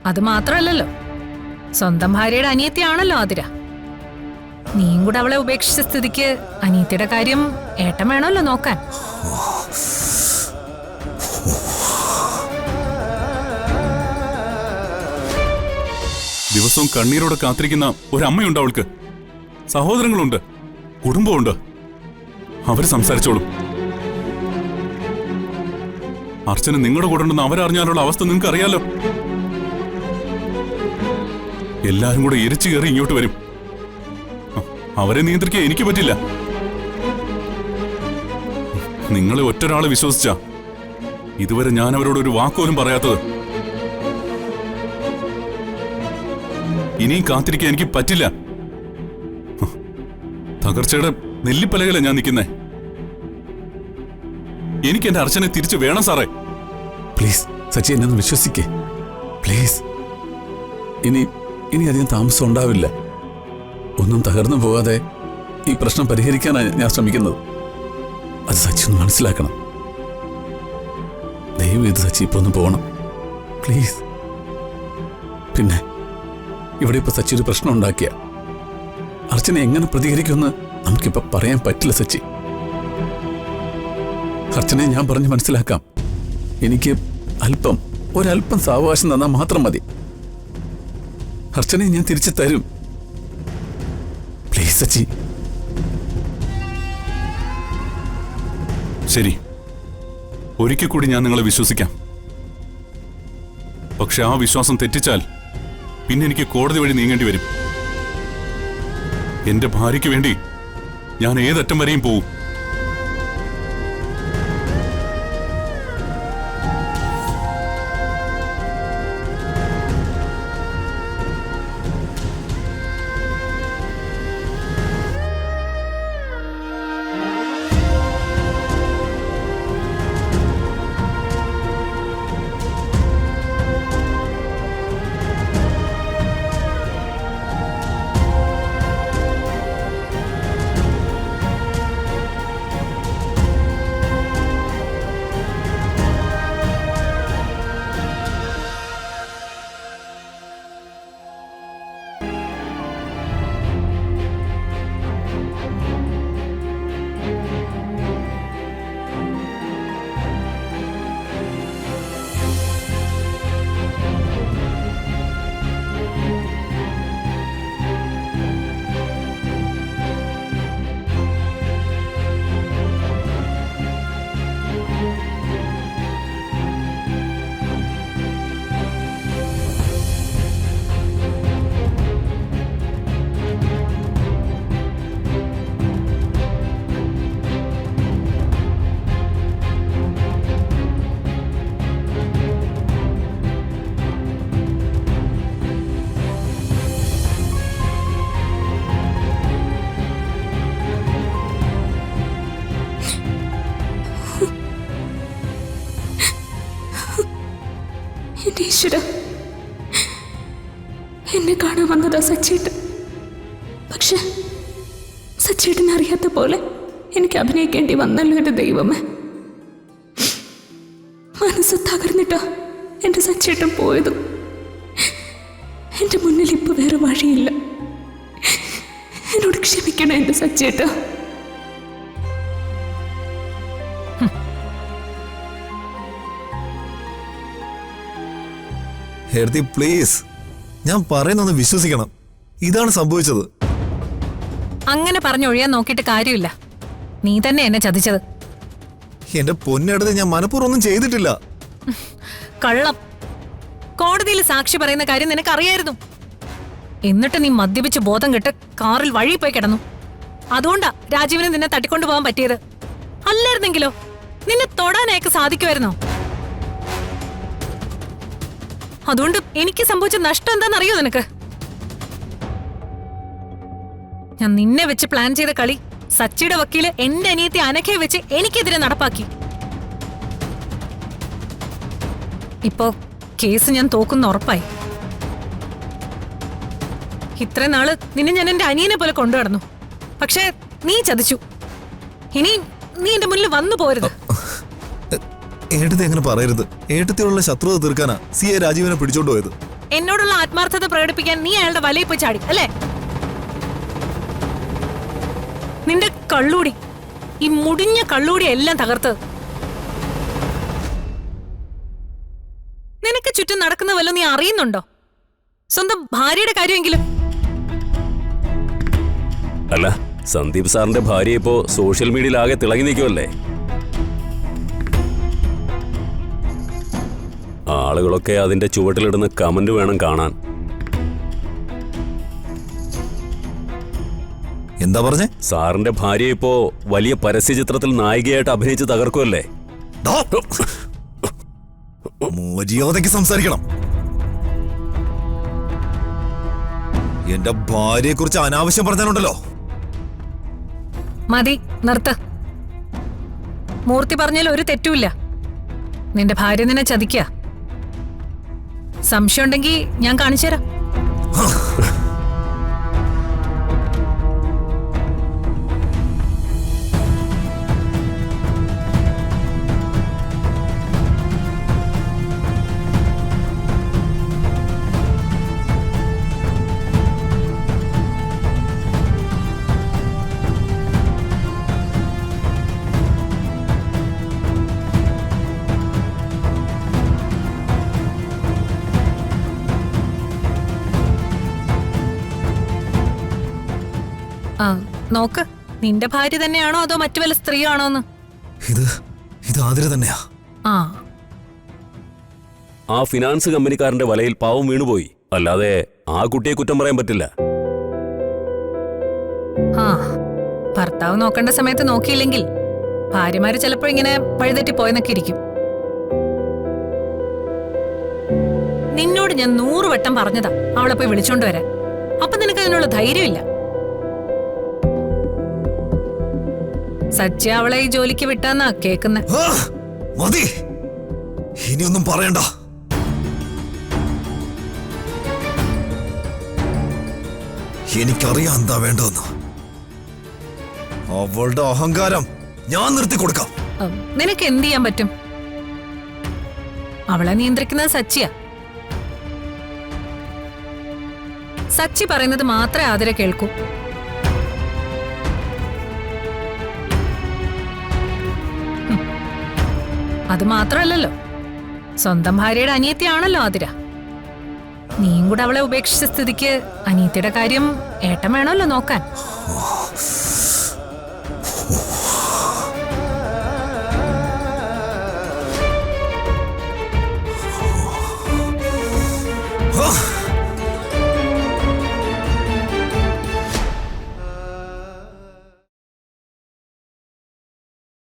അത് മാത്രമല്ലല്ലോ, സ്വന്തം ഭാര്യയുടെ അനിയത്തിയാണല്ലോ ആതിര. നീയും കൂടെ അവളെ ഉപേക്ഷിച്ച സ്ഥിതിക്ക് അനിയത്തിയുടെ കാര്യം ഏട്ടൻ വേണമല്ലോ നോക്കാൻ. ദിവസവും കണ്ണീരോടെ കാത്തിരിക്കുന്ന ഒരമ്മയുണ്ട് അവൾക്ക്. സഹോദരങ്ങളുണ്ട്, കുടുംബമുണ്ട്. അവര് സംസാരിച്ചോളും. അർച്ചന നിങ്ങളുടെ കൂടെ ഉണ്ടെന്ന് അവരറിഞ്ഞാലുള്ള അവസ്ഥ നിങ്ങൾക്ക് അറിയാലോ. എല്ലാരും കൂടെ എരിച്ചു കയറി ഇങ്ങോട്ട് വരും. അവരെ നിയന്ത്രിക്കാൻ എനിക്ക് പറ്റില്ല. നിങ്ങളെ ഒറ്റൊരാളെ വിശ്വസിച്ച ഇതുവരെ ഞാൻ അവരോട് ഒരു വാക്കുപോലും പറയാത്തത്. ഇനിയും കാത്തിരിക്കാൻ എനിക്ക് പറ്റില്ല. തകർച്ചയുടെ നെല്ലിപ്പലകല ഞാൻ നിൽക്കുന്നേ. എനിക്ക് എന്റെ അർച്ചനെ തിരിച്ചു വേണം സാറേ. പ്ലീസ് സച്ചി, എന്നെ ഒന്ന് വിശ്വസിക്കേ പ്ലീസ്. ഇനി അധികം താമസം ഉണ്ടാവില്ല. ഒന്നും തകർന്നു പോകാതെ ഈ പ്രശ്നം പരിഹരിക്കാനാണ് ഞാൻ ശ്രമിക്കുന്നത്. അത് സച്ചി ഒന്ന് മനസ്സിലാക്കണം. ദയവ് ചെയ്ത് സച്ചി ഇപ്പൊ ഒന്ന് പോകണം പ്ലീസ്. പിന്നെ ഇവിടെ ഇപ്പൊ സച്ചി ഒരു പ്രശ്നം ഉണ്ടാക്കിയ അർച്ചന എങ്ങനെ പ്രതികരിക്കുമെന്ന് നമുക്കിപ്പോ പറയാൻ പറ്റില്ല സച്ചി. അർച്ചനയെ ഞാൻ പറഞ്ഞ് മനസ്സിലാക്കാം. എനിക്ക് ഒരല്പം സാവകാശം തന്നാൽ മാത്രം മതി. അർച്ചനയെ ഞാൻ തിരിച്ചു തരും. പ്ലീസ് സച്ചി. ശരി, ഒരിക്കൽ കൂടി ഞാൻ നിങ്ങളെ വിശ്വസിക്കാം. പക്ഷെ ആ വിശ്വാസം തെറ്റിച്ചാൽ പിന്നെ എനിക്ക് കോടതി വഴി നീങ്ങേണ്ടി വരും. എന്റെ ഭാര്യയ്ക്ക് വേണ്ടി ഞാൻ ഏതറ്റം വരെയും പോവും. എന്നെ കാണാൻ വന്നതാ സച്ചേട്ടൻ. പക്ഷെ സച്ചേട്ടൻ അറിയാത്ത പോലെ എനിക്ക് അഭിനയിക്കേണ്ടി വന്നല്ലോ എന്റെ ദൈവമേ. മനസ്സ് തകർന്നിട്ടാ എന്റെ സച്ചേട്ടൻ പോയതും. എന്റെ മുന്നിൽ ഇപ്പൊ വേറെ വഴിയില്ല. എന്നോട് ക്ഷമിക്കണം എന്റെ സച്ചേട്ട. ഹേർത്തി പ്ലീസ്, ഞാൻ പറയുന്നൊന്ന് വിശ്വസിക്കണം. ഇതാണ് സംഭവിച്ചത്. അങ്ങനെ പറഞ്ഞൊഴിയാൻ നോക്കിയിട്ട് കാര്യമില്ല. നീ തന്നെ എന്നെ ചതിച്ചത്. എന്റെ പൊന്നെടുത്ത് ഞാൻ മനഃപൂർവ്വം ഒന്നും ചെയ്തിട്ടില്ല. കള്ളം. കോടതിയിൽ സാക്ഷി പറയുന്ന കാര്യം നിനക്കറിയായിരുന്നു. എന്നിട്ട് നീ മദ്യപിച്ച് ബോധം കെട്ട് കാറിൽ വഴി പോയി കിടന്നു. അതുകൊണ്ടാ രാജീവിനെ നിന്നെ തട്ടിക്കൊണ്ടുപോകാൻ പറ്റിയത്. അല്ലായിരുന്നെങ്കിലോ നിന്നെ തൊടാനയക്ക് സാധിക്കുമായിരുന്നോ? അതുകൊണ്ട് എനിക്ക് സംഭവിച്ച നഷ്ടം എന്താണെന്നറിയോ നിനക്ക്? ഞാൻ നിന്നെ വെച്ച് പ്ലാൻ ചെയ്ത കളി സച്ചിയുടെ വക്കീല് എന്റെ അനിയത്തി അനഘയെ വെച്ച് എനിക്കെതിരെ നടപ്പാക്കി. ഇപ്പോ കേസ് ഞാൻ തോക്കുന്ന ഉറപ്പായി. ഇത്ര നാള് നിന്നെ ഞാൻ എന്റെ അനിയനെ പോലെ കൊണ്ടുനടന്നു. പക്ഷേ നീ ചതിച്ചു. ഇനി നീ എന്റെ മുന്നിൽ വന്നു പോരുത്. ഏട്ടത്തി എങ്ങനെ പറയരുത്. ഏട്ടത്തിയുള്ള ശത്രുത തീർക്കാനാ സി എ രാജീവിനെ പിടിച്ചോണ്ട് പോയത്. എന്നോടുള്ള ആത്മാർത്ഥത പ്രകടിപ്പിക്കാൻ നീ അയാളുടെ വലയിൽ പോയി ചാടി അല്ലേ? നിന്റെ കള്ളൂടി, ഈ മുടിഞ്ഞ കള്ളൂടി എല്ലാം തകർത്ത്. നിനക്ക് ചുറ്റും നടക്കുന്ന വല്ലതും നീ അറിയുന്നുണ്ടോ? സ്വന്തം ഭാര്യയുടെ കാര്യമെങ്കിലും. അല്ല, സന്ദീപ് സാറിന്റെ ഭാര്യ ഇപ്പോ സോഷ്യൽ മീഡിയയിൽ ആകെ തിളങ്ങി നിൽക്കുമല്ലേ? ആളുകളൊക്കെ അതിന്റെ ചുവട്ടിലിടുന്ന കമന്റ് വേണം കാണാൻ. എന്താ പറഞ്ഞേ? സാറിന്റെ ഭാര്യ ഇപ്പോ വലിയ പരസ്യ ചിത്രത്തിൽ നായികയായിട്ട് അഭിനയിച്ച് തകർക്കുമല്ലേ? ഡോ, മര്യാദയ്ക്ക് സംസാരിക്കണം. എന്റെ ഭാര്യയെ കുറിച്ച് അനാവശ്യം പറഞ്ഞാലുണ്ടല്ലോ. മതി, നിർത്ത്. മൂർത്തി പറഞ്ഞാൽ ഒരു തെറ്റുമില്ല. നിന്റെ ഭാര്യ നിന്നെ ചതിക്കുക. സംശയം ഉണ്ടെങ്കിൽ ഞാൻ കാണിച്ചുതരാം. ആ, നോക്ക്. നിന്റെ ഭാര്യ തന്നെയാണോ അതോ മറ്റു വല്ല സ്ത്രീയാണോന്ന്? ഇത് ആതിര തന്നെയാ. ആ, ആ ഫിനാൻസ് കമ്പനിക്കാരന്റെ വലയിൽ പാവം വീണുപോയി. അല്ലാതെ ആ കുട്ടിയെ കുറ്റം പറയാൻ പറ്റില്ല. ആ, ഭർത്താവ് നോക്കേണ്ട സമയത്ത് നോക്കിയില്ലെങ്കിൽ ഭാര്യമാര് ചിലപ്പോ ഇങ്ങനെ വഴിതെറ്റി പോയെന്നൊക്കെ ഇരിക്കും. നിന്നോട് ഞാൻ 100 വട്ടം പറഞ്ഞതാ അവളെ പോയി വിളിച്ചോണ്ട് വരാൻ. അപ്പൊ നിനക്ക് അതിനുള്ള ധൈര്യമില്ല. സജ്ജ അവളെ ഈ ജോലിക്ക് വിട്ടാന്നാ കേക്കുന്നെ. മതി, ഇനിയൊന്നും പറയണ്ട. എനിക്കറിയാം എന്താ വേണ്ടെന്ന്. അവളുടെ അഹങ്കാരം ഞാൻ നിർത്തി കൊടുക്കാം. നിനക്ക് എന്ത് ചെയ്യാൻ പറ്റും? അവളെ നിയന്ത്രിക്കുന്നത് സച്ചിയാ. സച്ചി പറയുന്നത് മാത്രമേ ആതിര കേൾക്കൂ. അത് മാത്രമല്ലല്ലോ, സ്വന്തം ഭാര്യയുടെ അനിയത്തിയാണല്ലോ ആതിര. നീയും കൂടെ അവളെ ഉപേക്ഷിച്ച സ്ഥിതിക്ക് അനിയത്തിയുടെ കാര്യം ഏട്ടൻ വേണമല്ലോ നോക്കാൻ.